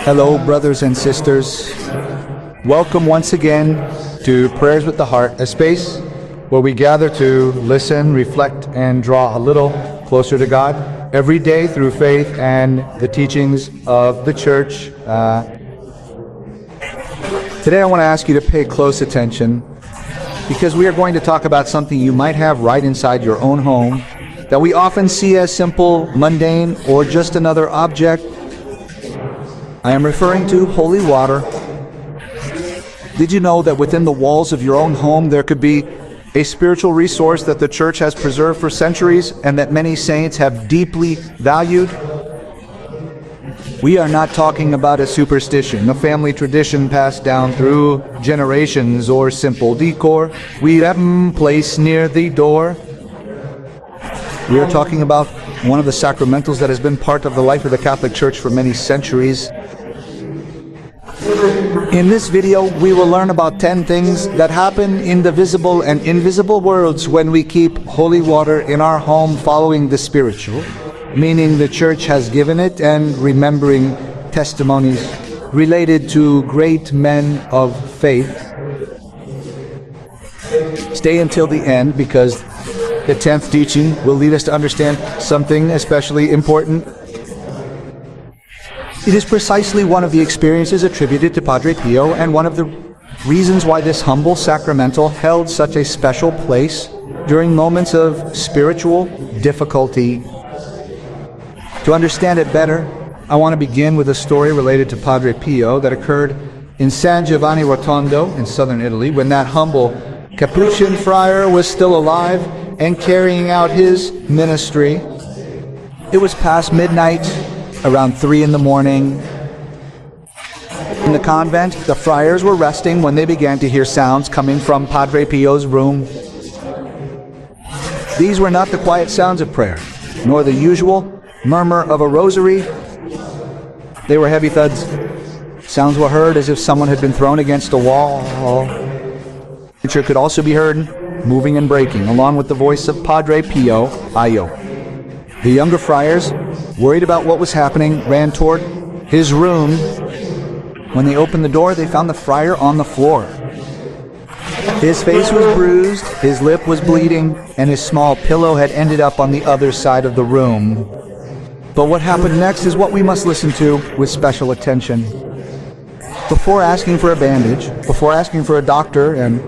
Hello, brothers and sisters. Welcome once again to Prayers with the Heart, a space where we gather to listen, reflect, and draw a little closer to God every day through faith and the teachings of the church. Today I want to ask you to pay close attention because we are going to talk about something you might have right inside your own home that we often see as simple, mundane, or just another object. I am referring to holy water. Did you know that within the walls of your own home there could be a spiritual resource that the church has preserved for centuries and that many saints have deeply valued? We are not talking about a superstition, a family tradition passed down through generations, or simple decor we have placed near the door. We are talking about one of the sacramentals that has been part of the life of the Catholic Church for many centuries. In this video, we will learn about 10 things that happen in the visible and invisible worlds when we keep holy water in our home following the spiritual, meaning the Church has given it, and remembering testimonies related to great men of faith. Stay until the end because the 10th teaching will lead us to understand something especially important. It is precisely one of the experiences attributed to Padre Pío and one of the reasons why this humble sacramental held such a special place during moments of spiritual difficulty. To understand it better, I want to begin with a story related to Padre Pío that occurred in San Giovanni Rotondo in southern Italy when that humble Capuchin friar was still alive and carrying out his ministry. It was past midnight, around 3 in the morning. In the convent, the friars were resting when they began to hear sounds coming from Padre Pío's room. These were not the quiet sounds of prayer, nor the usual murmur of a rosary. They were heavy thuds. Sounds were heard as if someone had been thrown against a wall. Nature could also be heard moving and breaking, along with the voice of Padre Pío Ayo. The younger friars, worried about what was happening, ran toward his room. When they opened the door, they found the friar on the floor. His face was bruised, his lip was bleeding, and his small pillow had ended up on the other side of the room. But what happened next is what we must listen to with special attention. Before asking for a bandage, before asking for a doctor, and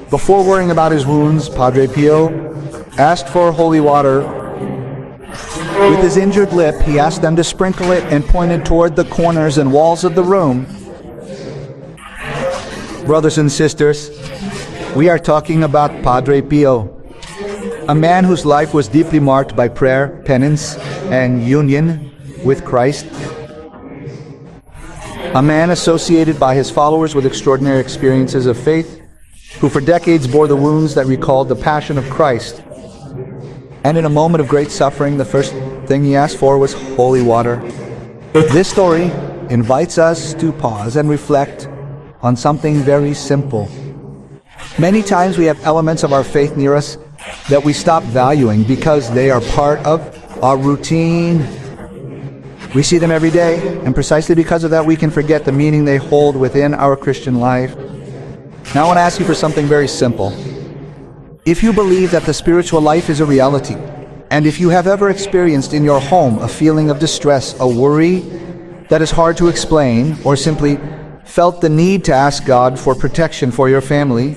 before worrying about his wounds, Padre Pío asked for holy water. With his injured lip, he asked them to sprinkle it and pointed toward the corners and walls of the room. Brothers and sisters, we are talking about Padre Pío, a man whose life was deeply marked by prayer, penance, and union with Christ. A man associated by his followers with extraordinary experiences of faith, who for decades bore the wounds that recalled the passion of Christ. And in a moment of great suffering, the first thing he asked for was holy water. This story invites us to pause and reflect on something very simple. Many times we have elements of our faith near us that we stop valuing because they are part of our routine. We see them every day, and precisely because of that we can forget the meaning they hold within our Christian life. Now I want to ask you for something very simple. If you believe that the spiritual life is a reality, and if you have ever experienced in your home a feeling of distress, a worry that is hard to explain, or simply felt the need to ask God for protection for your family,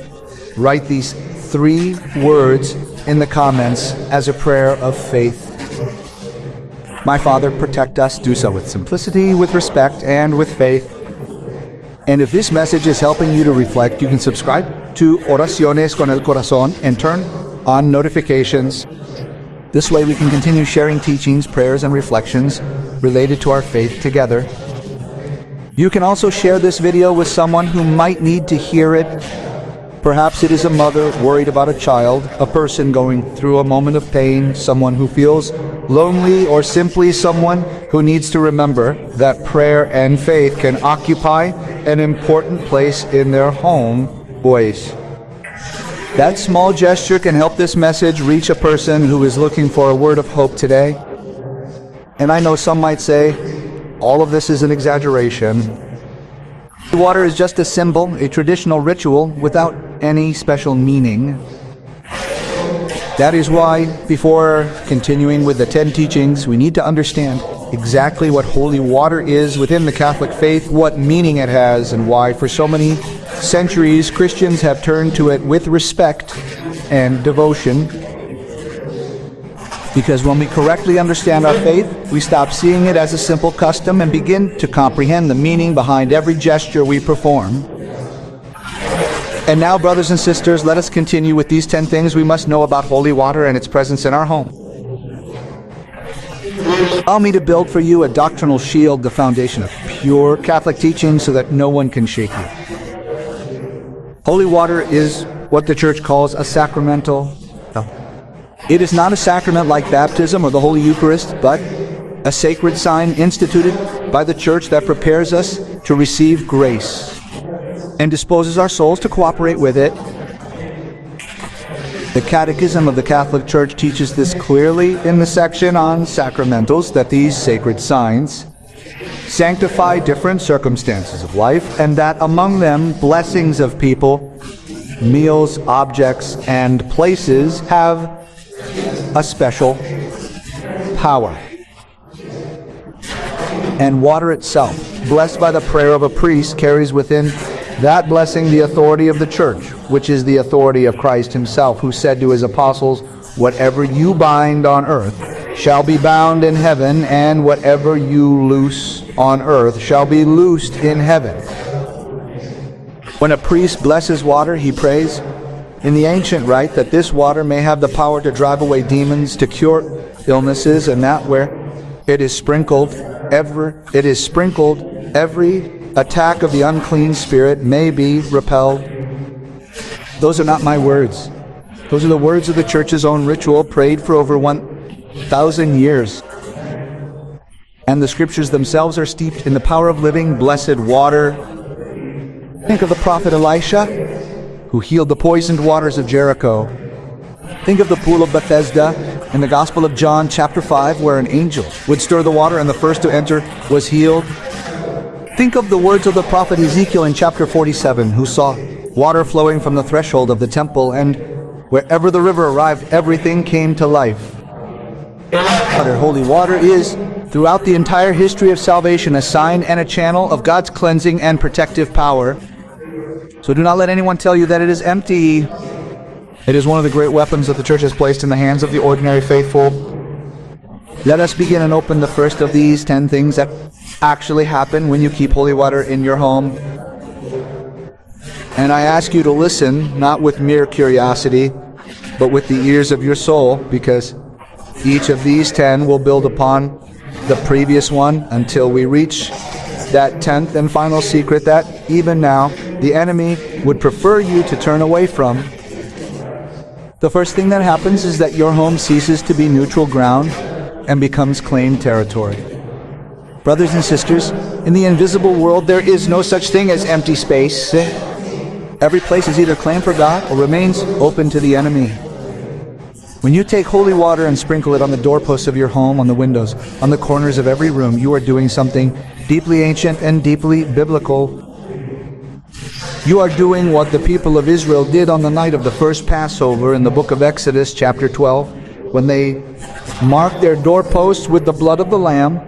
write these 3 words in the comments as a prayer of faith. My Father, protect us. Do so with simplicity, with respect, and with faith. And if this message is helping you to reflect, you can subscribe to Oraciones con el Corazón and turn on notifications. This way we can continue sharing teachings, prayers, and reflections related to our faith together. You can also share this video with someone who might need to hear it. Perhaps it is a mother worried about a child, a person going through a moment of pain, someone who feels lonely, or simply someone who needs to remember that prayer and faith can occupy an important place in their home. Boys, that small gesture can help this message reach a person who is looking for a word of hope today. And I know some might say, all of this is an exaggeration. Water is just a symbol, a traditional ritual without any special meaning. That is why, before continuing with the 10 teachings, we need to understand exactly what holy water is within the Catholic faith, what meaning it has, and why for so many centuries Christians have turned to it with respect and devotion. Because when we correctly understand our faith, we stop seeing it as a simple custom and begin to comprehend the meaning behind every gesture we perform. And now, brothers and sisters, let us continue with these 10 things we must know about holy water and its presence in our home. Allow me to build for you a doctrinal shield, the foundation of pure Catholic teaching, so that no one can shake you. Holy water is what the Church calls a sacramental. It is not a sacrament like baptism or the Holy Eucharist, but a sacred sign instituted by the Church that prepares us to receive grace and disposes our souls to cooperate with it. The Catechism of the Catholic Church teaches this clearly in the section on sacramentals, that these sacred signs sanctify different circumstances of life, and that among them blessings of people, meals, objects, and places have a special power. And water itself, blessed by the prayer of a priest, carries within that blessing the authority of the Church, which is the authority of Christ himself, who said to his apostles, "Whatever you bind on earth shall be bound in heaven, and whatever you loose on earth shall be loosed in heaven." When a priest blesses water, he prays in the ancient rite that this water may have the power to drive away demons, to cure illnesses, and that where it is sprinkled, every attack of the unclean spirit may be repelled. Those are not my words. Those are the words of the Church's own ritual, prayed for over 1,000 years. And the Scriptures themselves are steeped in the power of living, blessed water. Think of the prophet Elisha, who healed the poisoned waters of Jericho. Think of the pool of Bethesda in the Gospel of John chapter 5, where an angel would stir the water and the first to enter was healed. Think of the words of the prophet Ezekiel in chapter 47, who saw water flowing from the threshold of the temple, and wherever the river arrived, everything came to life. Holy water is, throughout the entire history of salvation, a sign and a channel of God's cleansing and protective power. So do not let anyone tell you that it is empty. It is one of the great weapons that the Church has placed in the hands of the ordinary faithful. Let us begin and open the first of these 10 things that actually happen when you keep holy water in your home. And I ask you to listen, not with mere curiosity, but with the ears of your soul, because each of these 10 will build upon the previous one until we reach that 10th and final secret that, even now, the enemy would prefer you to turn away from. The first thing that happens is that your home ceases to be neutral ground and becomes claimed territory. Brothers and sisters, in the invisible world there is no such thing as empty space. Every place is either claimed for God or remains open to the enemy. When you take holy water and sprinkle it on the doorposts of your home, on the windows, on the corners of every room, you are doing something deeply ancient and deeply biblical. You are doing what the people of Israel did on the night of the first Passover in the book of Exodus, chapter 12, when they marked their doorposts with the blood of the Lamb,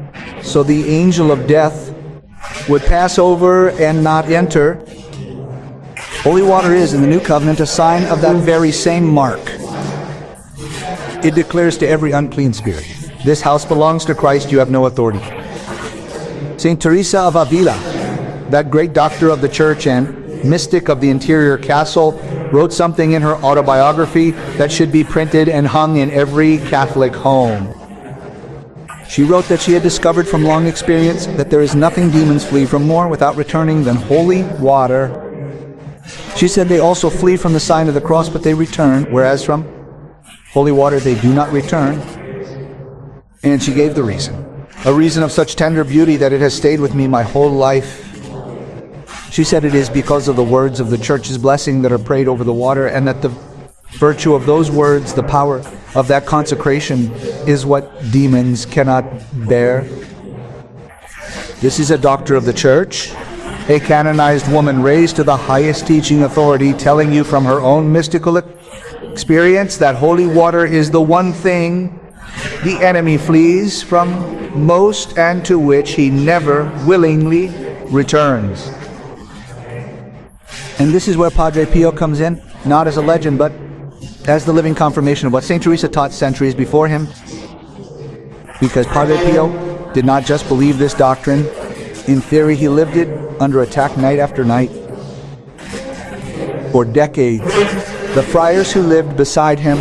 so the angel of death would pass over and not enter. Holy water is, in the New Covenant, a sign of that very same mark. It declares to every unclean spirit, "This house belongs to Christ, you have no authority." St. Teresa of Avila, that great doctor of the Church and mystic of the interior castle, wrote something in her autobiography that should be printed and hung in every Catholic home. She wrote that she had discovered from long experience that there is nothing demons flee from more without returning than holy water. She said they also flee from the sign of the cross, but they return, whereas from holy water they do not return. And she gave the reason, a reason of such tender beauty that it has stayed with me my whole life. She said it is because of the words of the Church's blessing that are prayed over the water, and that the virtue of those words, the power of that consecration, is what demons cannot bear. This is a doctor of the church, a canonized woman raised to the highest teaching authority, telling you from her own mystical experience that holy water is the one thing the enemy flees from most and to which he never willingly returns. And this is where Padre Pío comes in, not as a legend, but as the living confirmation of what St. Teresa taught centuries before him. Because Padre Pío did not just believe this doctrine. In theory, he lived it under attack night after night. For decades, the friars who lived beside him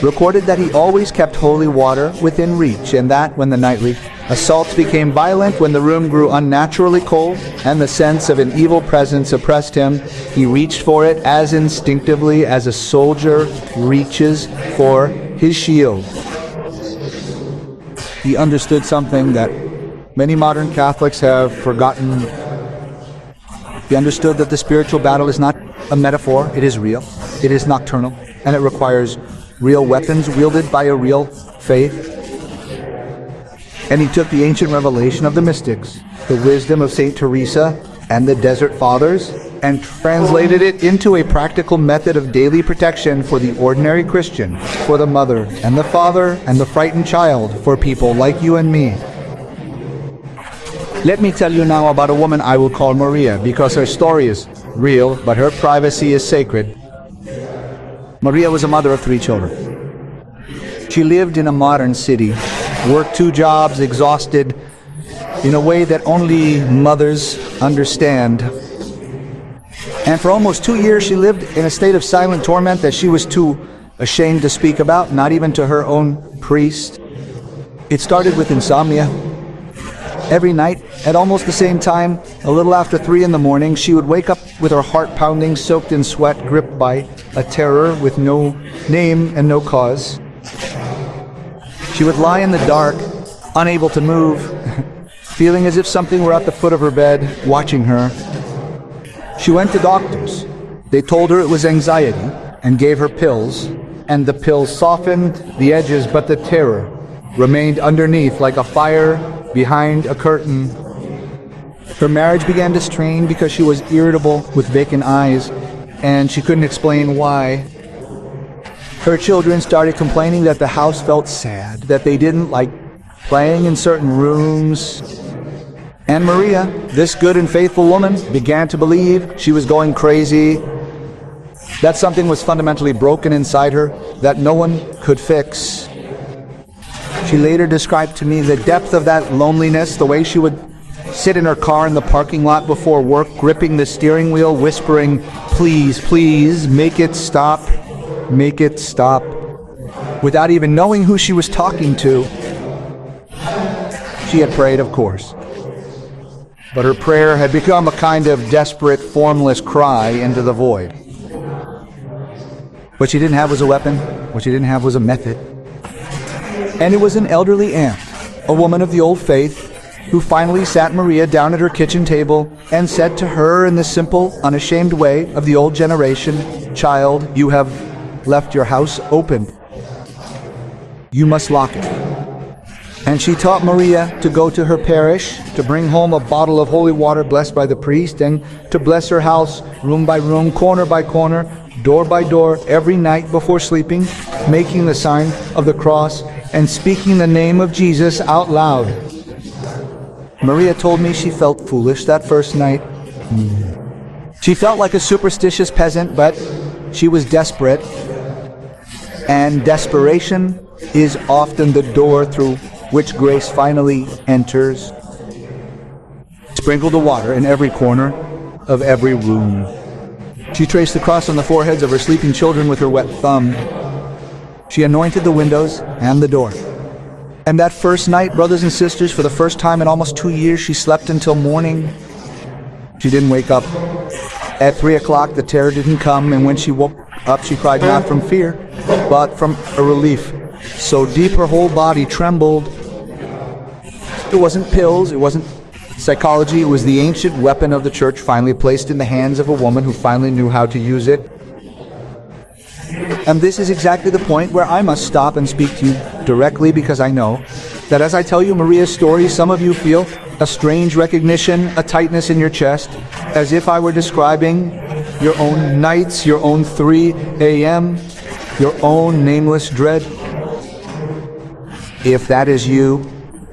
recorded that he always kept holy water within reach, and that when the nightly assaults became violent, when the room grew unnaturally cold, and the sense of an evil presence oppressed him, he reached for it as instinctively as a soldier reaches for his shield. He understood something that many modern Catholics have forgotten. He understood that the spiritual battle is not a metaphor, it is real, it is nocturnal, and it requires real weapons wielded by a real faith. And he took the ancient revelation of the mystics, the wisdom of St. Teresa and the Desert Fathers, and translated it into a practical method of daily protection for the ordinary Christian, for the mother and the father and the frightened child, for people like you and me. Let me tell you now about a woman I will call Maria, because her story is real, but her privacy is sacred. Maria was a mother of 3 children. She lived in a modern city, worked 2 jobs, exhausted, in a way that only mothers understand. And for almost 2 years she lived in a state of silent torment that she was too ashamed to speak about, not even to her own priest. It started with insomnia. Every night, at almost the same time, a little after 3 in the morning, she would wake up with her heart pounding, soaked in sweat, gripped by a terror with no name and no cause. She would lie in the dark, unable to move, feeling as if something were at the foot of her bed, watching her. She went to doctors. They told her it was anxiety and gave her pills, and the pills softened the edges, but the terror remained underneath like a fire behind a curtain. Her marriage began to strain because she was irritable with vacant eyes, and she couldn't explain why. Her children started complaining that the house felt sad, that they didn't like playing in certain rooms. And Maria, this good and faithful woman, began to believe she was going crazy, that something was fundamentally broken inside her that no one could fix. She later described to me the depth of that loneliness, the way she would sit in her car in the parking lot before work, gripping the steering wheel, whispering, "Please, please, make it stop, make it stop," without even knowing who she was talking to. She had prayed, of course, but her prayer had become a kind of desperate, formless cry into the void. What she didn't have was a weapon. What she didn't have was a method. And it was an elderly aunt, a woman of the old faith, who finally sat Maria down at her kitchen table and said to her in the simple, unashamed way of the old generation, "Child, you have left your house open. You must lock it." And she taught Maria to go to her parish, to bring home a bottle of holy water blessed by the priest, and to bless her house room by room, corner by corner, door by door, every night before sleeping, making the sign of the cross and speaking the name of Jesus out loud. Maria told me she felt foolish that first night. She felt like a superstitious peasant, but she was desperate. And desperation is often the door through which grace finally enters. Sprinkled the water in every corner of every room. She traced the cross on the foreheads of her sleeping children with her wet thumb. She anointed the windows and the door. And that first night, brothers and sisters, for the first time in almost 2 years, she slept until morning. She didn't wake up. At 3 o'clock, the terror didn't come, and when she woke up, she cried not from fear, but from a relief. So deep her whole body trembled. It wasn't pills, it wasn't psychology, it was the ancient weapon of the church finally placed in the hands of a woman who finally knew how to use it. And this is exactly the point where I must stop and speak to you directly, because I know that as I tell you Maria's story, some of you feel a strange recognition, a tightness in your chest, as if I were describing your own nights, your own 3 a.m., your own nameless dread. If that is you,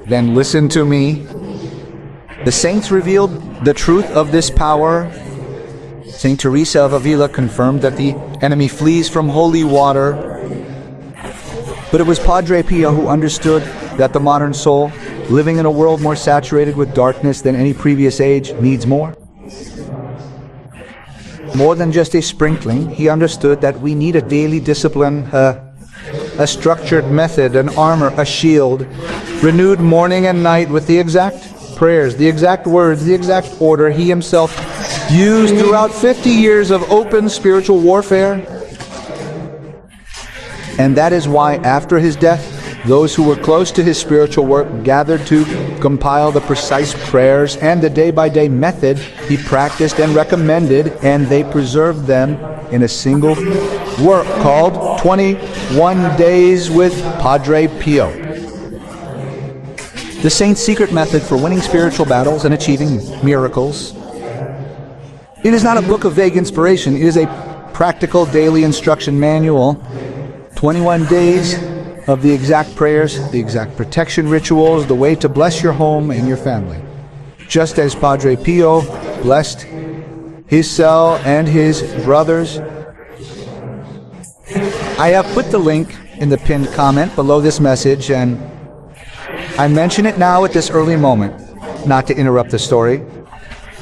then listen to me. The saints revealed the truth of this power. Saint Teresa of Avila confirmed that the enemy flees from holy water. But it was Padre Pío who understood that the modern soul, living in a world more saturated with darkness than any previous age, needs more. More than just a sprinkling, he understood that we need a daily discipline, a structured method, an armor, a shield, renewed morning and night with the exact prayers, the exact words, the exact order he himself used throughout 50 years of open spiritual warfare. And that is why after his death, those who were close to his spiritual work gathered to compile the precise prayers and the day-by-day method he practiced and recommended, and they preserved them in a single work called 21 Days with Padre Pío. The saint's secret method for winning spiritual battles and achieving miracles. It is not a book of vague inspiration. It is a practical daily instruction manual. 21 days of the exact prayers, the exact protection rituals, the way to bless your home and your family. Just as Padre Pío blessed his cell and his brothers. I have put the link in the pinned comment below this message, and I mention it now at this early moment, not to interrupt the story,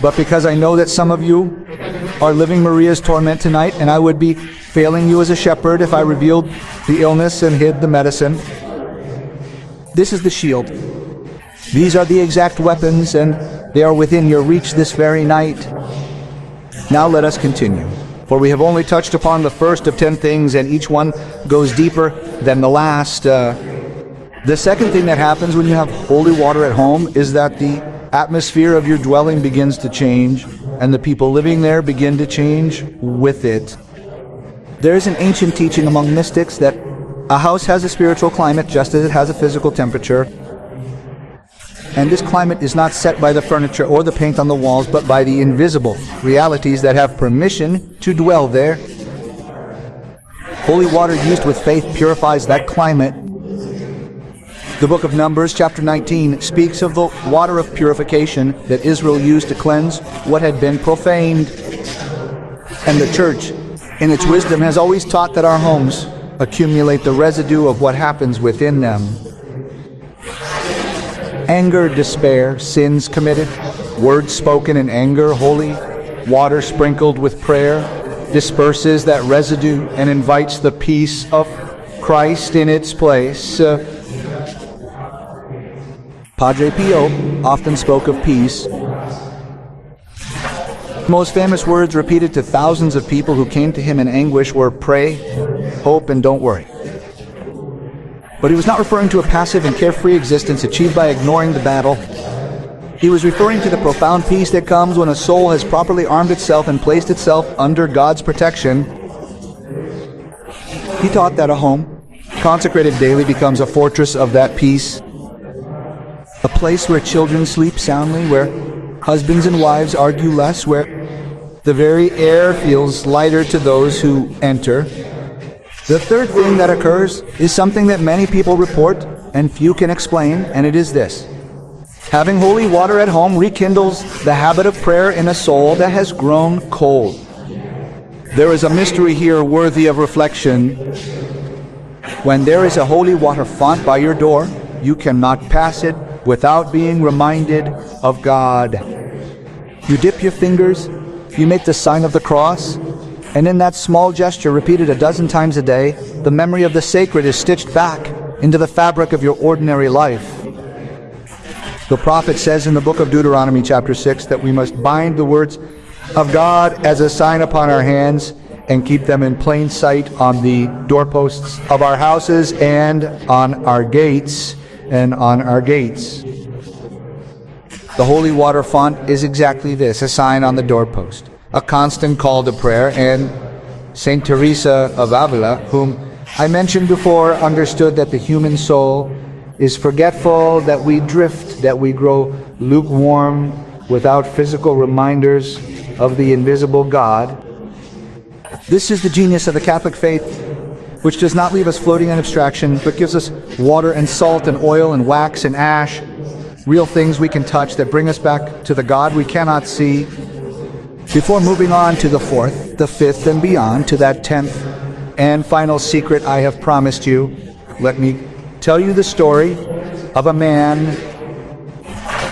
but because I know that some of you are living Maria's torment tonight, and I would be failing you as a shepherd if I revealed the illness and hid the medicine. This is the shield. These are the exact weapons, and they are within your reach this very night. Now let us continue, for we have only touched upon the first of 10 things, and each one goes deeper than the last. The second thing that happens when you have holy water at home is that the atmosphere of your dwelling begins to change, and the people living there begin to change with it. There is an ancient teaching among mystics that a house has a spiritual climate just as it has a physical temperature. And this climate is not set by the furniture or the paint on the walls, but by the invisible realities that have permission to dwell there. Holy water used with faith purifies that climate. The book of Numbers, chapter 19, speaks of the water of purification that Israel used to cleanse what had been profaned. And the church, in its wisdom, has always taught that our homes accumulate the residue of what happens within them. Anger, despair, sins committed, words spoken in anger, holy water sprinkled with prayer, disperses that residue and invites the peace of Christ in its place. Padre Pío often spoke of peace. The most famous words repeated to thousands of people who came to him in anguish were pray, hope, and don't worry. But he was not referring to a passive and carefree existence achieved by ignoring the battle. He was referring to the profound peace that comes when a soul has properly armed itself and placed itself under God's protection. He taught that a home, consecrated daily, becomes a fortress of that peace. A place where children sleep soundly, where husbands and wives argue less, where the very air feels lighter to those who enter. The third thing that occurs is something that many people report and few can explain, and it is this. Having holy water at home rekindles the habit of prayer in a soul that has grown cold. There is a mystery here worthy of reflection. When there is a holy water font by your door, you cannot pass it without being reminded of God. You dip your fingers, you make the sign of the cross, and in that small gesture, repeated a dozen times a day, the memory of the sacred is stitched back into the fabric of your ordinary life. The prophet says in the book of Deuteronomy chapter 6 that we must bind the words of God as a sign upon our hands and keep them in plain sight on the doorposts of our houses and on our gates. The holy water font is exactly this, a sign on the doorpost, a constant call to prayer. And Saint Teresa of Avila, whom I mentioned before, understood that the human soul is forgetful, that we drift, that we grow lukewarm without physical reminders of the invisible God. This is the genius of the Catholic faith, which does not leave us floating in abstraction, but gives us water and salt and oil and wax and ash, real things we can touch that bring us back to the God we cannot see. Before moving on to the fourth, the fifth, and beyond, to that 10th and final secret I have promised you, let me tell you the story of a man,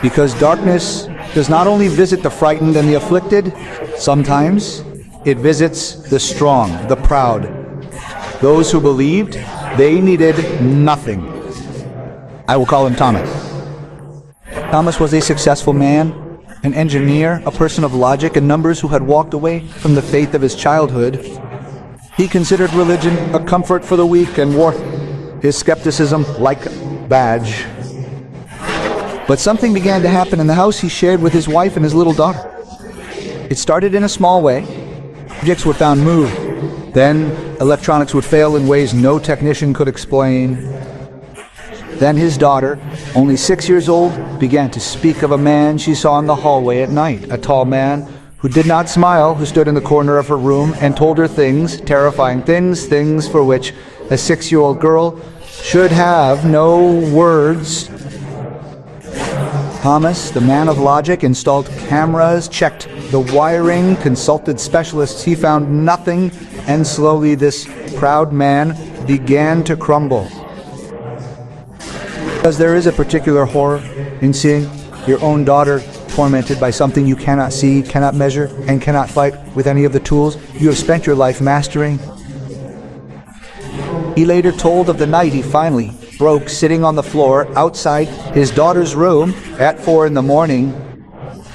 because darkness does not only visit the frightened and the afflicted, sometimes it visits the strong, the proud, those who believed they needed nothing. I will call him Thomas. Thomas was a successful man, an engineer, a person of logic and numbers who had walked away from the faith of his childhood. He considered religion a comfort for the weak and wore his skepticism like a badge. But something began to happen in the house he shared with his wife and his little daughter. It started in a small way. Objects were found moved. Then electronics would fail in ways no technician could explain. Then his daughter, only 6 years old, began to speak of a man she saw in the hallway at night, a tall man who did not smile, who stood in the corner of her room and told her things, terrifying things, things for which a 6-year-old girl should have no words. Thomas, the man of logic, installed cameras, checked the wiring, consulted specialists. He found nothing, and slowly this proud man began to crumble. Because there is a particular horror in seeing your own daughter tormented by something you cannot see, cannot measure, and cannot fight with any of the tools you have spent your life mastering. He later told of the night he finally broke sitting on the floor outside his daughter's room at 4 a.m,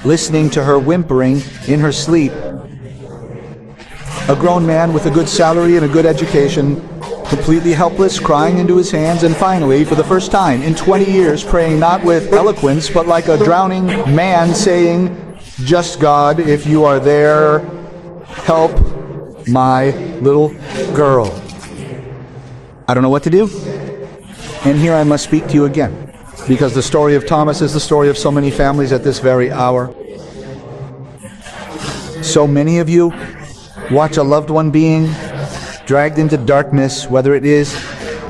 listening to her whimpering in her sleep. A grown man with a good salary and a good education, completely helpless, crying into his hands, and finally, for the first time in 20 years, praying not with eloquence, but like a drowning man, saying, "Just God, if you are there, help my little girl. I don't know what to do." And here I must speak to you again, because the story of Thomas is the story of so many families at this very hour. So many of you watch a loved one being dragged into darkness, whether it is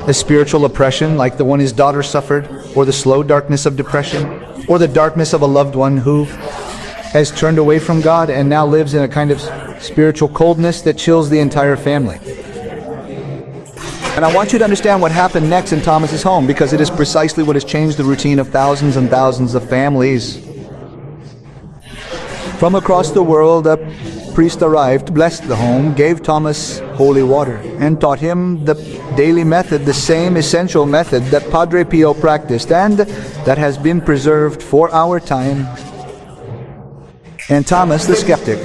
a spiritual oppression like the one his daughter suffered, or the slow darkness of depression, or the darkness of a loved one who has turned away from God and now lives in a kind of spiritual coldness that chills the entire family. And I want you to understand what happened next in Thomas's home, because it is precisely what has changed the routine of thousands and thousands of families. From across the world, a priest arrived, blessed the home, gave Thomas holy water, and taught him the daily method, the same essential method that Padre Pío practiced and that has been preserved for our time. And Thomas, the skeptic,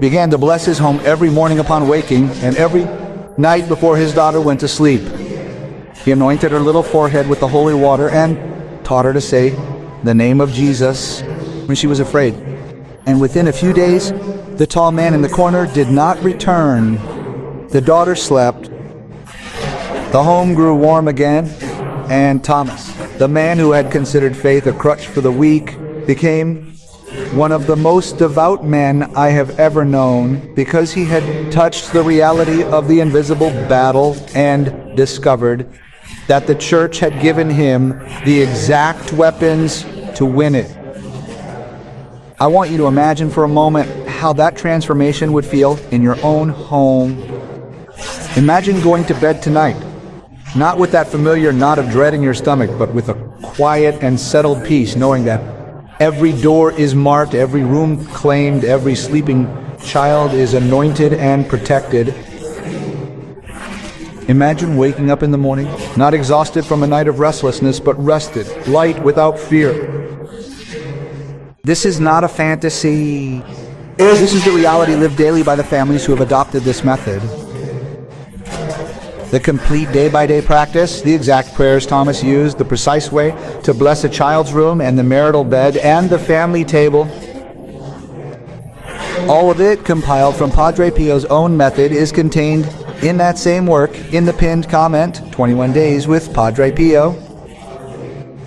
began to bless his home every morning upon waking and every night before his daughter went to sleep. He anointed her little forehead with the holy water and taught her to say the name of Jesus when she was afraid. And within a few days, the tall man in the corner did not return. The daughter slept. The home grew warm again, and Thomas, the man who had considered faith a crutch for the weak, became one of the most devout men I have ever known, because he had touched the reality of the invisible battle and discovered that the church had given him the exact weapons to win it. I want you to imagine for a moment how that transformation would feel in your own home. Imagine going to bed tonight, not with that familiar knot of dread in your stomach, but with a quiet and settled peace, knowing that every door is marked, every room claimed, every sleeping child is anointed and protected. Imagine waking up in the morning, not exhausted from a night of restlessness, but rested, light, without fear. This is not a fantasy. This is the reality lived daily by the families who have adopted this method. The complete day-by-day practice, the exact prayers Thomas used, the precise way to bless a child's room and the marital bed and the family table. All of it, compiled from Padre Pio's own method, is contained in that same work in the pinned comment, 21 Days with Padre Pio.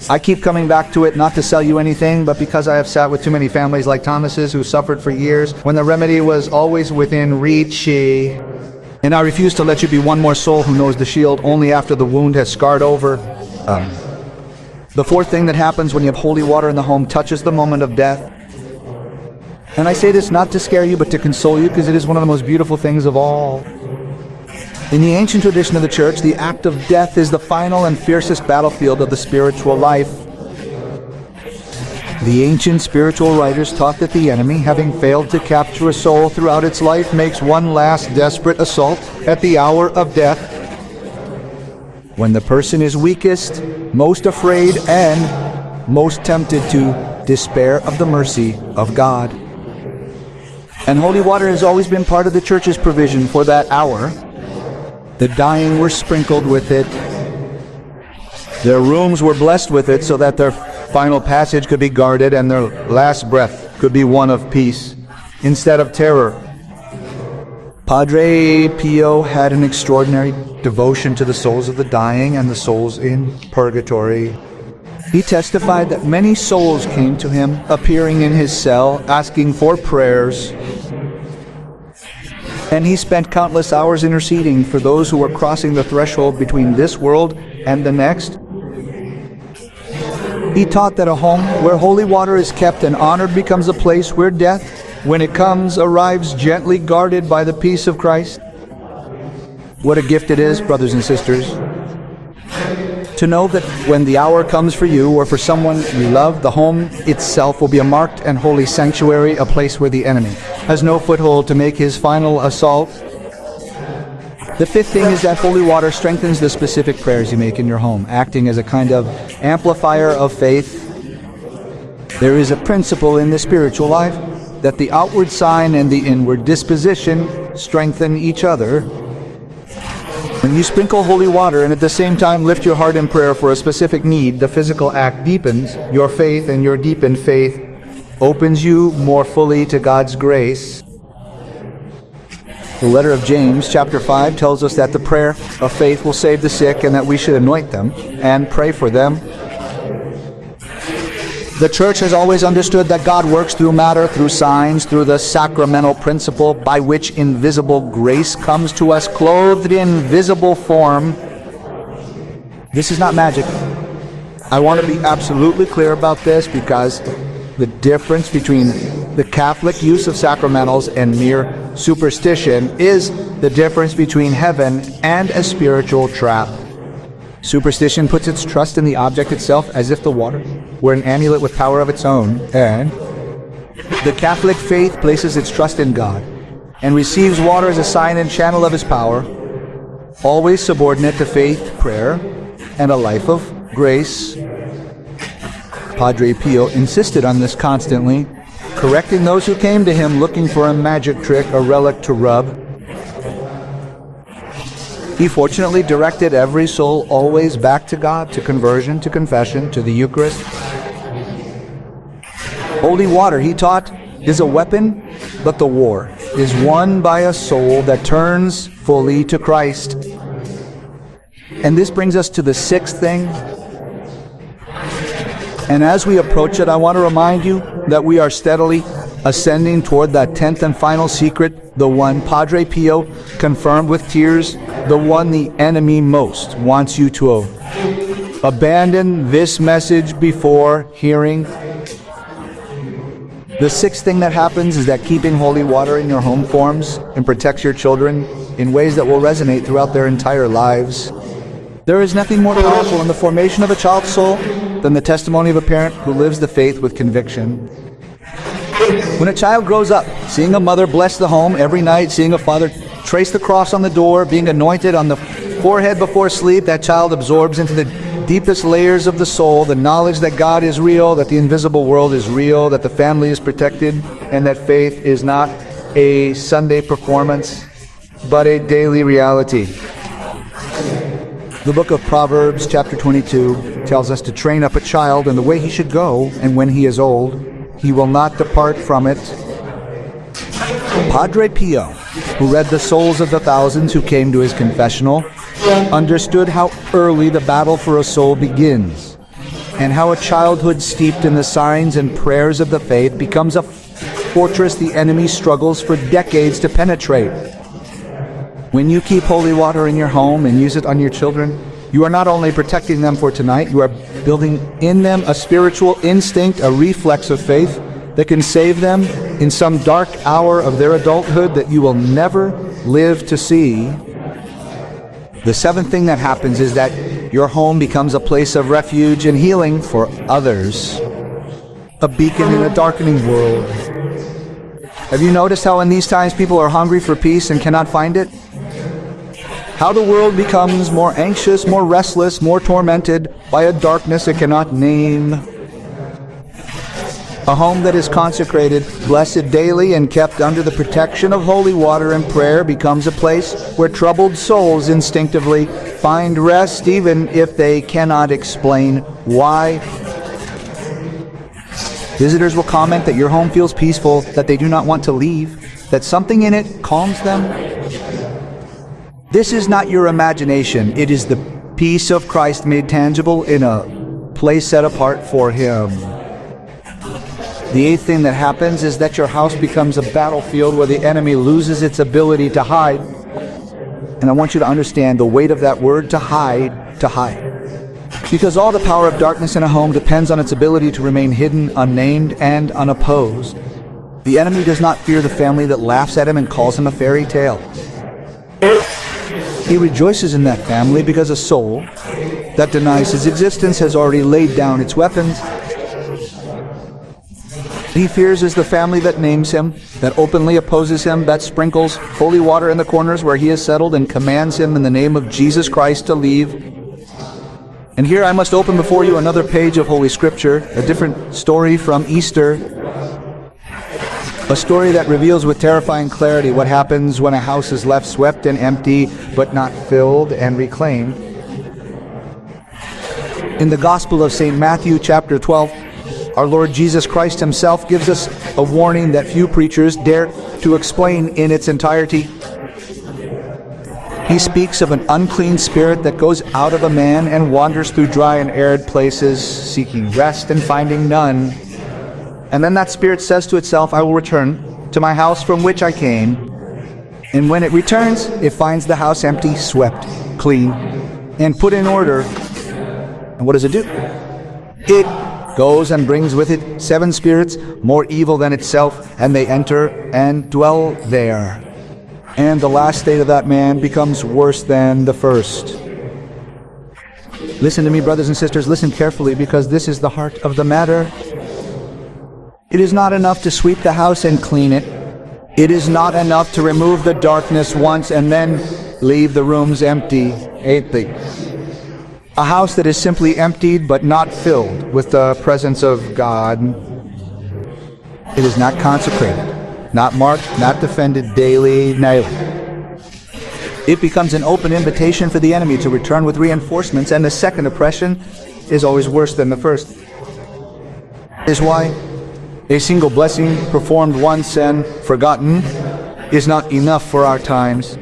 I keep coming back to it not to sell you anything, but because I have sat with too many families like Thomas's who suffered for years when the remedy was always within reach. And I refuse to let you be one more soul who knows the shield only after the wound has scarred over. The fourth thing that happens when you have holy water in the home touches the moment of death. And I say this not to scare you, but to console you, because it is one of the most beautiful things of all. In the ancient tradition of the Church, the act of death is the final and fiercest battlefield of the spiritual life. The ancient spiritual writers taught that the enemy, having failed to capture a soul throughout its life, makes one last desperate assault at the hour of death, when the person is weakest, most afraid, and most tempted to despair of the mercy of God. And holy water has always been part of the Church's provision for that hour. The dying were sprinkled with it. Their rooms were blessed with it so that their final passage could be guarded and their last breath could be one of peace instead of terror. Padre Pío had an extraordinary devotion to the souls of the dying and the souls in purgatory. He testified that many souls came to him, appearing in his cell, asking for prayers. And he spent countless hours interceding for those who were crossing the threshold between this world and the next. He taught that a home where holy water is kept and honored becomes a place where death, when it comes, arrives gently guarded by the peace of Christ. What a gift it is, brothers and sisters, to know that when the hour comes for you or for someone you love, the home itself will be a marked and holy sanctuary, a place where the enemy has no foothold to make his final assault. The fifth thing is that holy water strengthens the specific prayers you make in your home, acting as a kind of amplifier of faith. There is a principle in the spiritual life that the outward sign and the inward disposition strengthen each other. When you sprinkle holy water and at the same time lift your heart in prayer for a specific need, the physical act deepens your faith, and your deepened faith opens you more fully to God's grace. The letter of James, chapter 5, tells us that the prayer of faith will save the sick and that we should anoint them and pray for them. The Church has always understood that God works through matter, through signs, through the sacramental principle by which invisible grace comes to us, clothed in visible form. This is not magic. I want to be absolutely clear about this, because the difference between the Catholic use of sacramentals and mere superstition is the difference between heaven and a spiritual trap. Superstition puts its trust in the object itself as if the water were an amulet with power of its own, and the Catholic faith places its trust in God and receives water as a sign and channel of His power, always subordinate to faith, prayer, and a life of grace. Padre Pío insisted on this constantly, correcting those who came to him looking for a magic trick, a relic to rub. He fortunately directed every soul always back to God, to conversion, to confession, to the Eucharist. Holy water, he taught, is a weapon, but the war is won by a soul that turns fully to Christ. And this brings us to the sixth thing. And as we approach it, I want to remind you that we are steadily ascending toward that 10th and final secret, the one Padre Pío confirmed with tears, the one the enemy most wants you to abandon this message before hearing. The sixth thing that happens is that keeping holy water in your home forms and protects your children in ways that will resonate throughout their entire lives. There is nothing more powerful in the formation of a child's soul than the testimony of a parent who lives the faith with conviction. When a child grows up, seeing a mother bless the home every night, seeing a father trace the cross on the door, being anointed on the forehead before sleep, that child absorbs into the deepest layers of the soul the knowledge that God is real, that the invisible world is real, that the family is protected, and that faith is not a Sunday performance, but a daily reality. The book of Proverbs, chapter 22, tells us to train up a child in the way he should go, and when he is old, he will not depart from it. Padre Pío, who read the souls of the thousands who came to his confessional, understood how early the battle for a soul begins, and how a childhood steeped in the signs and prayers of the faith becomes a fortress the enemy struggles for decades to penetrate. When you keep holy water in your home and use it on your children, you are not only protecting them for tonight, you are building in them a spiritual instinct, a reflex of faith that can save them in some dark hour of their adulthood that you will never live to see. The seventh thing that happens is that your home becomes a place of refuge and healing for others, a beacon in a darkening world. Have you noticed how in these times people are hungry for peace and cannot find it? How the world becomes more anxious, more restless, more tormented by a darkness it cannot name. A home that is consecrated, blessed daily, and kept under the protection of holy water and prayer becomes a place where troubled souls instinctively find rest even if they cannot explain why. Visitors will comment that your home feels peaceful, that they do not want to leave, that something in it calms them. This is not your imagination. It is the peace of Christ made tangible in a place set apart for Him. The eighth thing that happens is that your house becomes a battlefield where the enemy loses its ability to hide. And I want you to understand the weight of that word, to hide, to hide. Because all the power of darkness in a home depends on its ability to remain hidden, unnamed, and unopposed. The enemy does not fear the family that laughs at him and calls him a fairy tale. He rejoices in that family because a soul that denies his existence has already laid down its weapons. He fears is the family that names him, that openly opposes him, that sprinkles holy water in the corners where he is settled and commands him in the name of Jesus Christ to leave. And here I must open before you another page of Holy Scripture, a different story from Easter. A story that reveals with terrifying clarity what happens when a house is left swept and empty, but not filled and reclaimed. In the Gospel of St. Matthew, chapter 12, our Lord Jesus Christ Himself gives us a warning that few preachers dare to explain in its entirety. He speaks of an unclean spirit that goes out of a man and wanders through dry and arid places, seeking rest and finding none. And then that spirit says to itself, I will return to my house from which I came. And when it returns, it finds the house empty, swept, clean, and put in order. And what does it do? It goes and brings with it 7 spirits more evil than itself, and they enter and dwell there. And the last state of that man becomes worse than the first. Listen to me, brothers and sisters, listen carefully, because this is the heart of the matter. It is not enough to sweep the house and clean it. It is not enough to remove the darkness once and then leave the rooms empty. Eighthly, a house that is simply emptied but not filled with the presence of God. It is not consecrated, not marked, not defended daily, nightly. It becomes an open invitation for the enemy to return with reinforcements, and the second oppression is always worse than the first. This is why a single blessing performed once and forgotten is not enough for our times.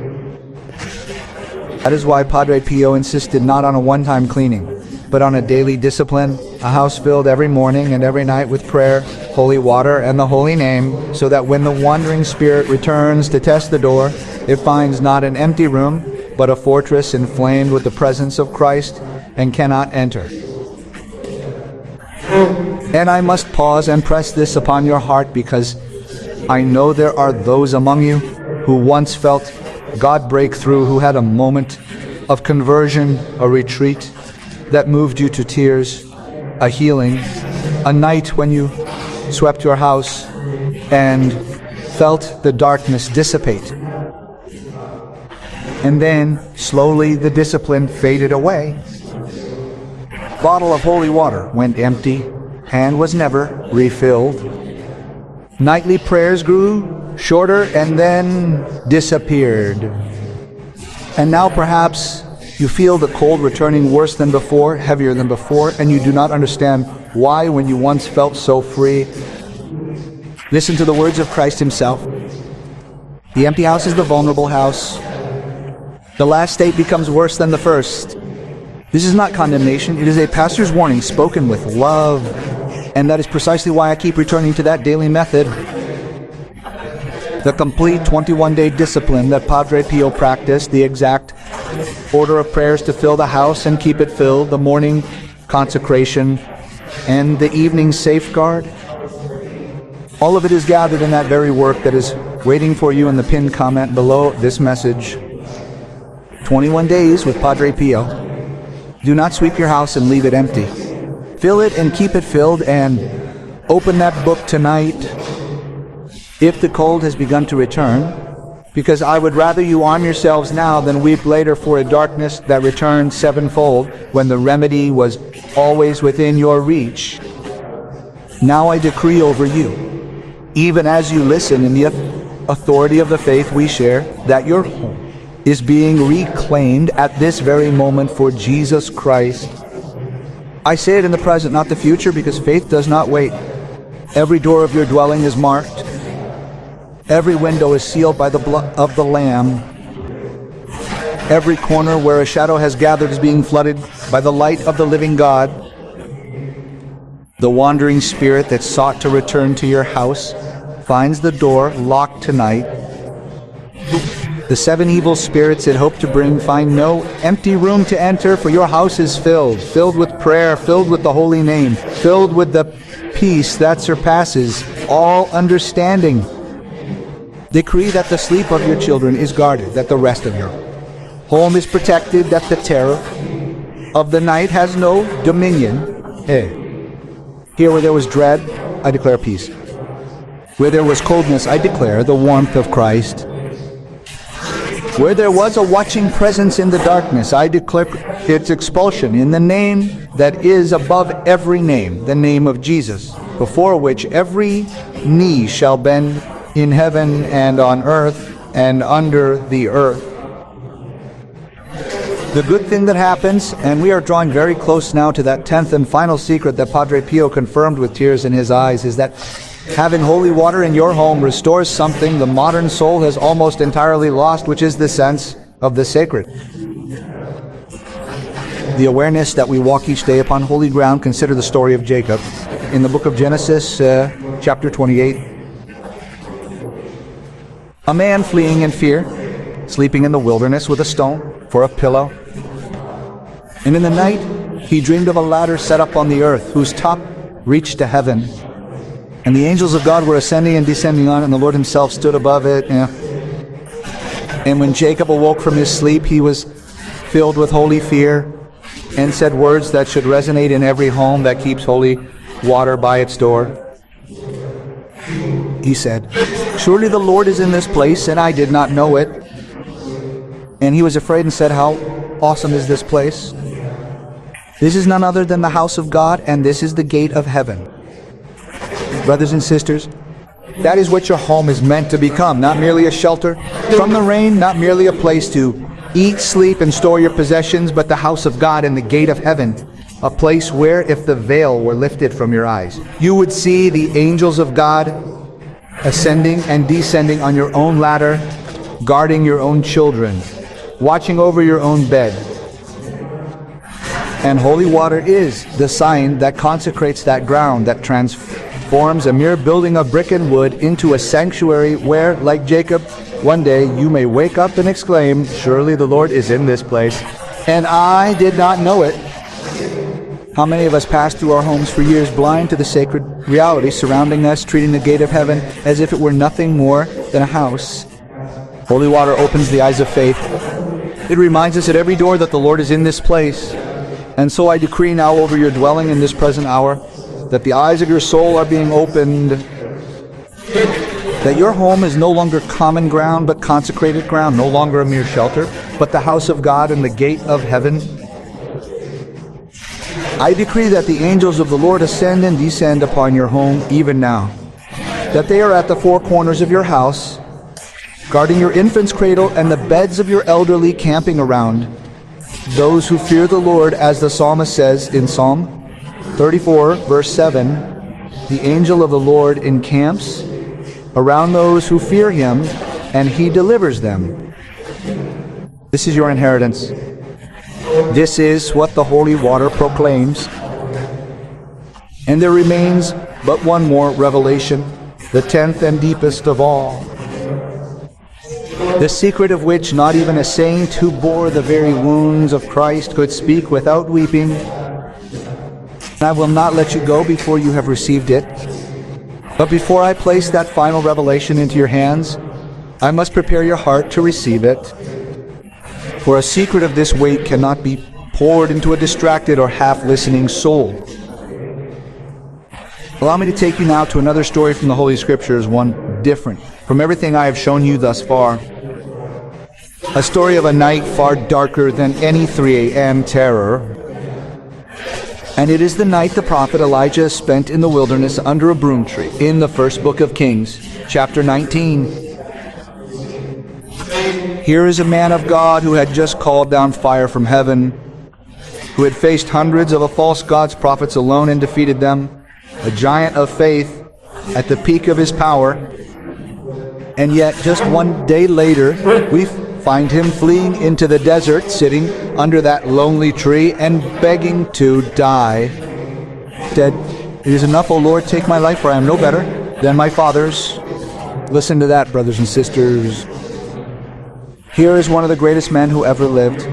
That is why Padre Pío insisted not on a one-time cleaning, but on a daily discipline, a house filled every morning and every night with prayer, holy water, and the holy name, so that when the wandering spirit returns to test the door, it finds not an empty room, but a fortress inflamed with the presence of Christ and cannot enter. And I must pause and press this upon your heart, because I know there are those among you who once felt God break through, who had a moment of conversion, a retreat that moved you to tears, a healing, a night when you swept your house and felt the darkness dissipate. And then slowly the discipline faded away. Bottle of holy water went empty and was never refilled. Nightly prayers grew shorter and then disappeared. And now perhaps you feel the cold returning worse than before, heavier than before, and you do not understand why when you once felt so free. Listen to the words of Christ Himself. The empty house is the vulnerable house. The last state becomes worse than the first. This is not condemnation. It is a pastor's warning spoken with love. And that is precisely why I keep returning to that daily method. The complete 21-day discipline that Padre Pío practiced, the exact order of prayers to fill the house and keep it filled, the morning consecration, and the evening safeguard. All of it is gathered in that very work that is waiting for you in the pinned comment below this message. 21 days with Padre Pío. Do not sweep your house and leave it empty. Fill it and keep it filled, and open that book tonight if the cold has begun to return, because I would rather you arm yourselves now than weep later for a darkness that returns sevenfold when the remedy was always within your reach. Now I decree over you, even as you listen in the authority of the faith we share, that your home is being reclaimed at this very moment for Jesus Christ. I say it in the present, not the future, because faith does not wait. Every door of your dwelling is marked. Every window is sealed by the blood of the Lamb. Every corner where a shadow has gathered is being flooded by the light of the living God. The wandering spirit that sought to return to your house finds the door locked tonight. The 7 evil spirits it hoped to bring find no empty room to enter, for your house is filled with prayer, filled with the holy name, filled with the peace that surpasses all understanding. Decree that the sleep of your children is guarded, that the rest of your home is protected, that the terror of the night has no dominion. Here where there was dread, I declare peace. Where there was coldness, I declare the warmth of Christ. Where there was a watching presence in the darkness, I declare its expulsion in the name that is above every name, the name of Jesus, before which every knee shall bend in heaven and on earth and under the earth. The good thing that happens, and we are drawing very close now to that 10th and final secret that Padre Pío confirmed with tears in his eyes, is that having holy water in your home restores something the modern soul has almost entirely lost, which is the sense of the sacred. The awareness that we walk each day upon holy ground. Consider the story of Jacob in the book of Genesis, chapter 28. A man fleeing in fear, sleeping in the wilderness with a stone for a pillow. And in the night, he dreamed of a ladder set up on the earth, whose top reached to heaven. And the angels of God were ascending and descending on it, and the Lord himself stood above it. And when Jacob awoke from his sleep, he was filled with holy fear and said words that should resonate in every home that keeps holy water by its door. He said, "Surely the Lord is in this place, and I did not know it." And he was afraid and said, "How awesome is this place? This is none other than the house of God, and this is the gate of heaven." Brothers and sisters, that is what your home is meant to become. Not merely a shelter from the rain, not merely a place to eat, sleep, and store your possessions, but the house of God and the gate of heaven. A place where, if the veil were lifted from your eyes, you would see the angels of God ascending and descending on your own ladder, guarding your own children, watching over your own bed. And holy water is the sign that consecrates that ground, that transforms a mere building of brick and wood into a sanctuary where, like Jacob, one day you may wake up and exclaim, "Surely the Lord is in this place, and I did not know it." How many of us pass through our homes for years blind to the sacred reality surrounding us, treating the gate of heaven as if it were nothing more than a house? Holy water opens the eyes of faith. It reminds us at every door that the Lord is in this place. And so I decree now over your dwelling in this present hour that the eyes of your soul are being opened, that your home is no longer common ground but consecrated ground, no longer a mere shelter, but the house of God and the gate of heaven. I decree that the angels of the Lord ascend and descend upon your home even now, that they are at the 4 corners of your house, guarding your infant's cradle and the beds of your elderly, camping around those who fear the Lord, as the psalmist says in Psalm 34, verse 7, "The angel of the Lord encamps around those who fear him, and he delivers them." This is your inheritance. This is what the holy water proclaims. And there remains but one more revelation, the 10th and deepest of all, the secret of which not even a saint who bore the very wounds of Christ could speak without weeping. I will not let you go before you have received it. But before I place that final revelation into your hands, I must prepare your heart to receive it. For a secret of this weight cannot be poured into a distracted or half-listening soul. Allow me to take you now to another story from the Holy Scriptures, one different from everything I have shown you thus far. A story of a night far darker than any 3 a.m. terror. And it is the night the prophet Elijah spent in the wilderness under a broom tree in the first book of Kings, chapter 19. Here is a man of God who had just called down fire from heaven, who had faced hundreds of a false god's prophets alone and defeated them, a giant of faith at the peak of his power. And yet just one day later, we find him fleeing into the desert, sitting under that lonely tree and begging to die. Dead, it is enough, O Lord, take my life, for I am no better than my fathers. Listen to that, brothers and sisters. Here is one of the greatest men who ever lived,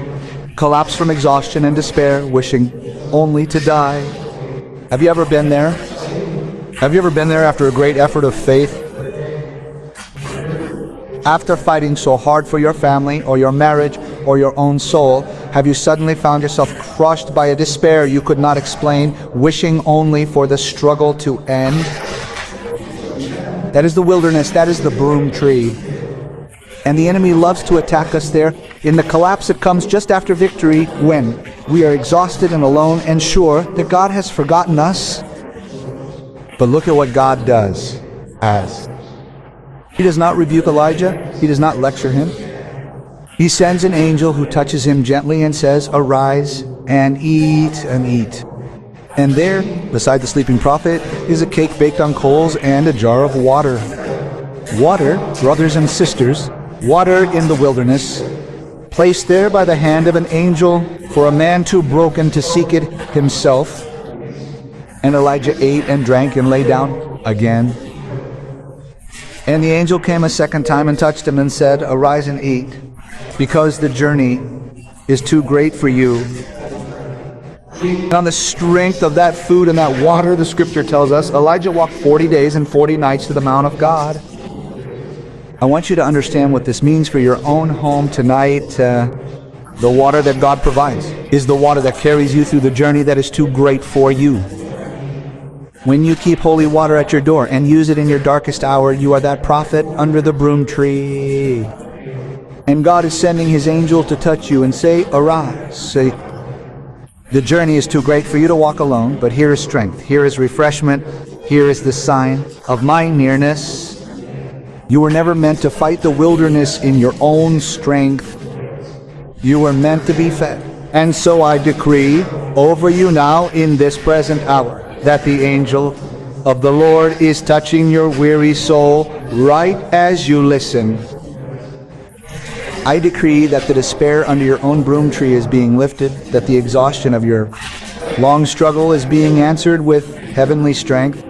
collapsed from exhaustion and despair, wishing only to die. Have you ever been there? Have you ever been there after a great effort of faith? After fighting so hard for your family or your marriage or your own soul, have you suddenly found yourself crushed by a despair you could not explain, wishing only for the struggle to end? That is the wilderness, that is the broom tree. And the enemy loves to attack us there. In the collapse that comes just after victory, when we are exhausted and alone and sure that God has forgotten us. But look at what God does. He does not rebuke Elijah. He does not lecture him. He sends an angel who touches him gently and says, "Arise and eat and eat." And there, beside the sleeping prophet, is a cake baked on coals and a jar of water. Water, brothers and sisters, water in the wilderness, placed there by the hand of an angel for a man too broken to seek it himself. And Elijah ate and drank and lay down again. And the angel came a second time and touched him and said, "Arise and eat, because the journey is too great for you." And on the strength of that food and that water, the scripture tells us, Elijah walked 40 days and 40 nights to the Mount of God. I want you to understand what this means for your own home tonight. The water that God provides is the water that carries you through the journey that is too great for you. When you keep holy water at your door and use it in your darkest hour, you are that prophet under the broom tree. And God is sending his angel to touch you and say, "Arise." Say, the journey is too great for you to walk alone, but here is strength, here is refreshment, here is the sign of my nearness. You were never meant to fight the wilderness in your own strength. You were meant to be fed. And so I decree over you now in this present hour that the angel of the Lord is touching your weary soul right as you listen. I decree that the despair under your own broom tree is being lifted, that the exhaustion of your long struggle is being answered with heavenly strength,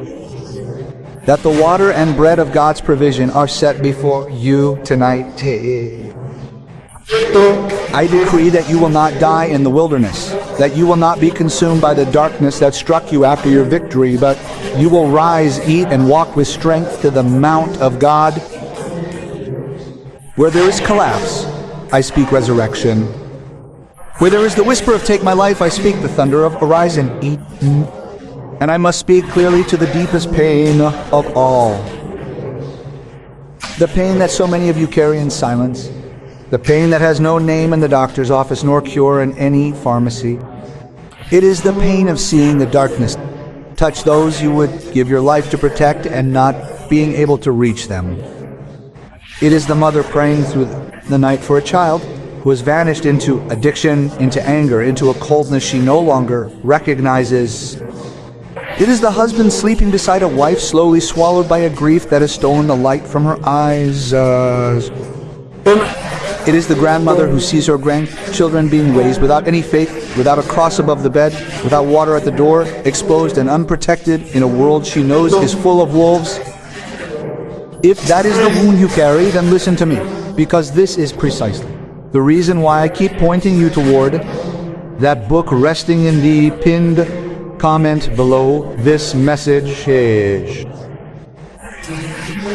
that the water and bread of God's provision are set before you tonight. I decree that you will not die in the wilderness, that you will not be consumed by the darkness that struck you after your victory, but you will rise, eat, and walk with strength to the Mount of God. Where there is collapse, I speak resurrection. Where there is the whisper of "take my life," I speak the thunder of "arise and eat." And I must speak clearly to the deepest pain of all. The pain that so many of you carry in silence. The pain that has no name in the doctor's office nor cure in any pharmacy. It is the pain of seeing the darkness touch those you would give your life to protect and not being able to reach them. It is the mother praying through the night for a child who has vanished into addiction, into anger, into a coldness she no longer recognizes. It is the husband sleeping beside a wife slowly swallowed by a grief that has stolen the light from her eyes. It is the grandmother who sees her grandchildren being raised without any faith, without a cross above the bed, without water at the door, exposed and unprotected in a world she knows is full of wolves. If that is the wound you carry, then listen to me, because this is precisely the reason why I keep pointing you toward that book resting in the pinned comment below this message.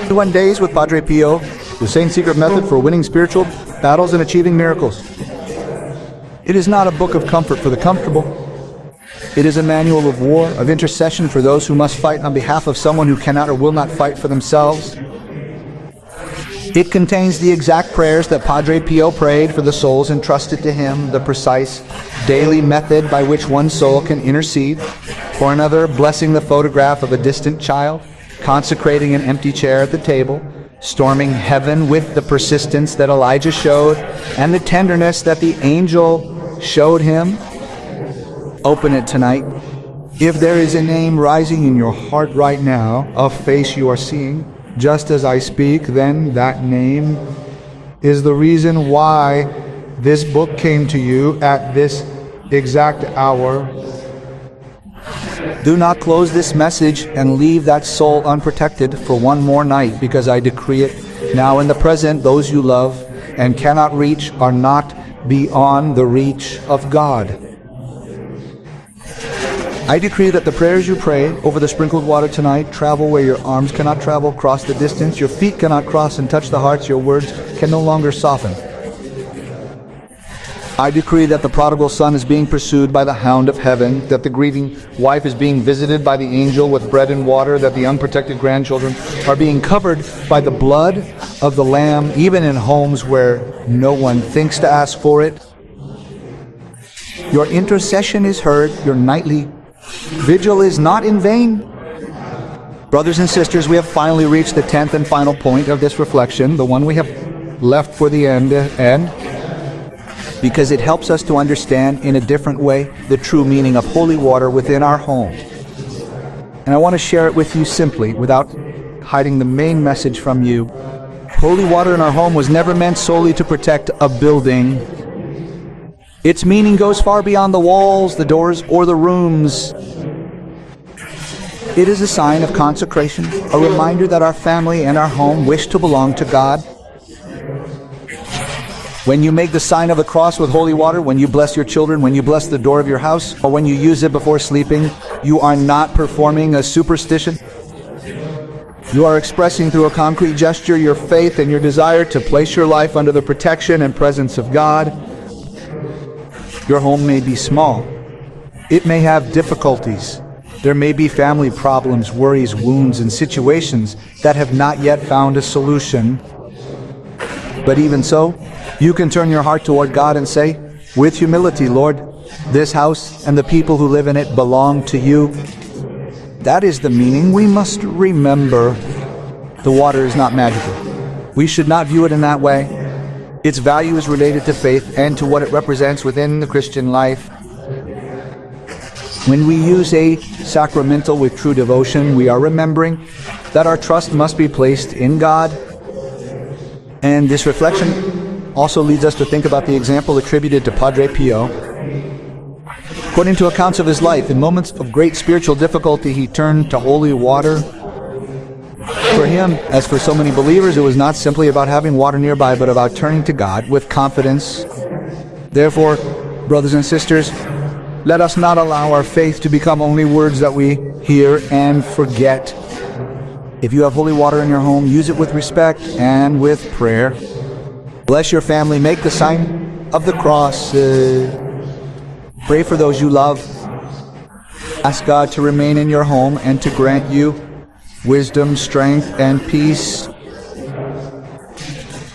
21 Days with Padre Pío, the same secret method for winning spiritual battles and achieving miracles. It is not a book of comfort for the comfortable. It is a manual of war, of intercession for those who must fight on behalf of someone who cannot or will not fight for themselves. It contains the exact prayers that Padre Pío prayed for the souls entrusted to him, the precise daily method by which one soul can intercede for another, blessing the photograph of a distant child, consecrating an empty chair at the table, storming heaven with the persistence that Elijah showed and the tenderness that the angel showed him. Open it tonight. If there is a name rising in your heart right now, a face you are seeing, just as I speak, then that name is the reason why this book came to you at this exact hour. Do not close this message and leave that soul unprotected for one more night, because I decree it now in the present. Those you love and cannot reach are not beyond the reach of God. I decree that the prayers you pray over the sprinkled water tonight travel where your arms cannot travel, cross the distance, your feet cannot cross and touch the hearts, your words can no longer soften. I decree that the prodigal son is being pursued by the hound of heaven, that the grieving wife is being visited by the angel with bread and water, that the unprotected grandchildren are being covered by the blood of the Lamb, even in homes where no one thinks to ask for it. Your intercession is heard, your nightly vigil is not in vain. Brothers and sisters, we have finally reached the 10th and final point of this reflection, the one we have left for the end, because it helps us to understand in a different way the true meaning of holy water within our home. And I want to share it with you simply, without hiding the main message from you. Holy water in our home was never meant solely to protect a building. Its meaning goes far beyond the walls, the doors, or the rooms. It is a sign of consecration, a reminder that our family and our home wish to belong to God. When you make the sign of the cross with holy water, when you bless your children, when you bless the door of your house, or when you use it before sleeping, you are not performing a superstition. You are expressing through a concrete gesture your faith and your desire to place your life under the protection and presence of God. Your home may be small. It may have difficulties. There may be family problems, worries, wounds, and situations that have not yet found a solution. But even so, you can turn your heart toward God and say, with humility, Lord, this house and the people who live in it belong to you. That is the meaning. We must remember the water is not magical. We should not view it in that way. Its value is related to faith and to what it represents within the Christian life. When we use a sacramental with true devotion, we are remembering that our trust must be placed in God. And this reflection also leads us to think about the example attributed to Padre Pío. According to accounts of his life, in moments of great spiritual difficulty, he turned to holy water. For him, as for so many believers, it was not simply about having water nearby, but about turning to God with confidence. Therefore, brothers and sisters, let us not allow our faith to become only words that we hear and forget. If you have holy water in your home, use it with respect and with prayer. Bless your family. Make the sign of the cross. Pray for those you love. Ask God to remain in your home and to grant you wisdom, strength, and peace.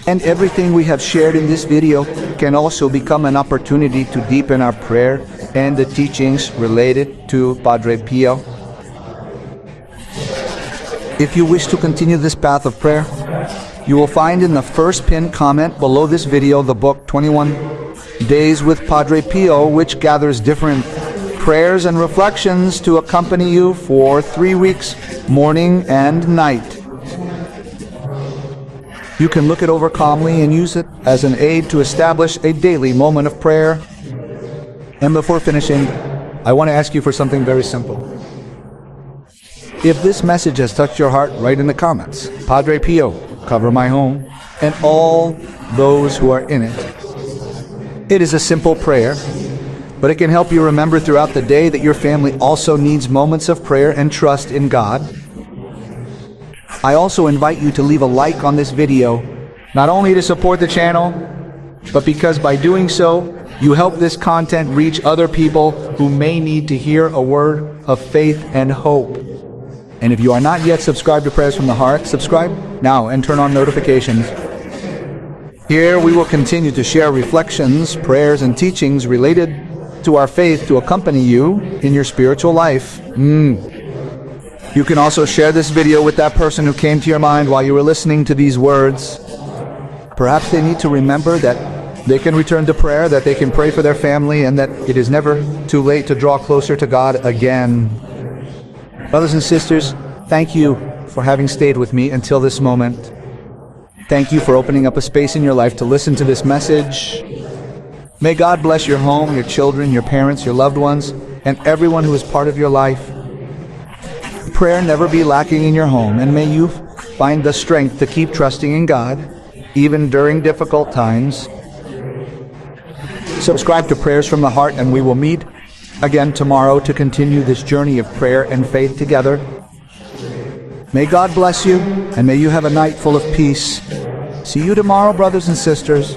And everything we have shared in this video can also become an opportunity to deepen our prayer and the teachings related to Padre Pío. If you wish to continue this path of prayer, you will find in the first pinned comment below this video the book 21 Days with Padre Pío, which gathers different prayers and reflections to accompany you for 3 weeks, morning and night. You can look it over calmly and use it as an aid to establish a daily moment of prayer. And before finishing, I want to ask you for something very simple. If this message has touched your heart, write in the comments, Padre Pío, cover my home, and all those who are in it. It is a simple prayer, but it can help you remember throughout the day that your family also needs moments of prayer and trust in God. I also invite you to leave a like on this video, not only to support the channel, but because by doing so, you help this content reach other people who may need to hear a word of faith and hope. And if you are not yet subscribed to Prayers from the Heart, subscribe now and turn on notifications. Here we will continue to share reflections, prayers, and teachings related to our faith to accompany you in your spiritual life. You can also share this video with that person who came to your mind while you were listening to these words. Perhaps they need to remember that they can return to prayer, that they can pray for their family, and that it is never too late to draw closer to God again. Brothers and sisters, thank you for having stayed with me until this moment. Thank you for opening up a space in your life to listen to this message. May God bless your home, your children, your parents, your loved ones, and everyone who is part of your life. Prayer never be lacking in your home, and may you find the strength to keep trusting in God, even during difficult times. Subscribe to Prayers from the Heart, and we will meet again tomorrow to continue this journey of prayer and faith together. May God bless you, and may you have a night full of peace. See you tomorrow, brothers and sisters.